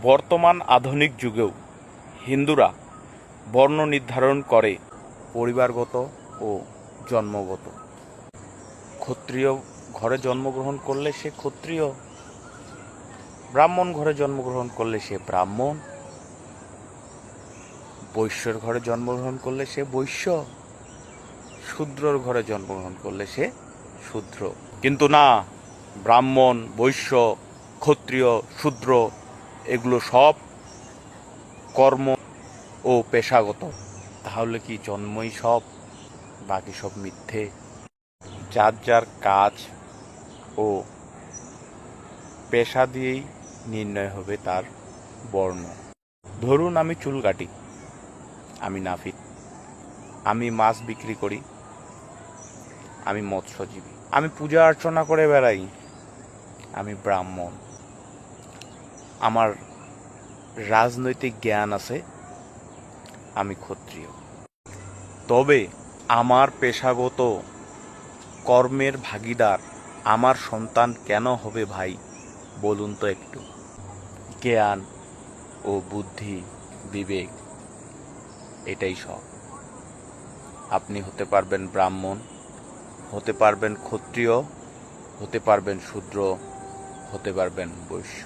বর্তমান আধুনিক যুগেও হিন্দুরা বর্ণ নির্ধারণ করে পরিবারগত ও জন্মগত। ক্ষত্রিয় ঘরে জন্মগ্রহণ করলে সে ক্ষত্রিয়, ব্রাহ্মণ ঘরে জন্মগ্রহণ করলে সে ব্রাহ্মণ, বৈশ্যর ঘরে জন্মগ্রহণ করলে সে বৈশ্য, শূদ্রর ঘরে জন্মগ্রহণ করলে সে শূদ্র। কিন্তু না, ব্রাহ্মণ, বৈশ্য, ক্ষত্রিয়, শূদ্র এগুলো সব কর্ম ও পেশাগত। তাহলে কি জন্মই সব, বাকি সব মিথ্যে? যার যার কাজ ও পেশা দিয়েই নির্ণয় হবে তার বর্ণ। ধরুন আমি চুল কাটি, আমি নাপিত। আমি মাছ বিক্রি করি, আমি মৎস্যজীবী। আমি পূজা অর্চনা করে বেড়াই, আমি ব্রাহ্মণ। আমার রাজনৈতিক জ্ঞান আছে, আমি ক্ষত্রিয়। তবে আমার পেশাগত কর্মের ভাগীদার আমার সন্তান কেন হবে ভাই, বলুন তো একটু? জ্ঞান ও বুদ্ধি, বিবেক, এটাই সব। আপনি হতে পারবেন ব্রাহ্মণ, হতে পারবেন ক্ষত্রিয়, হতে পারবেন শূদ্র, হতে পারবেন বৈশ্য।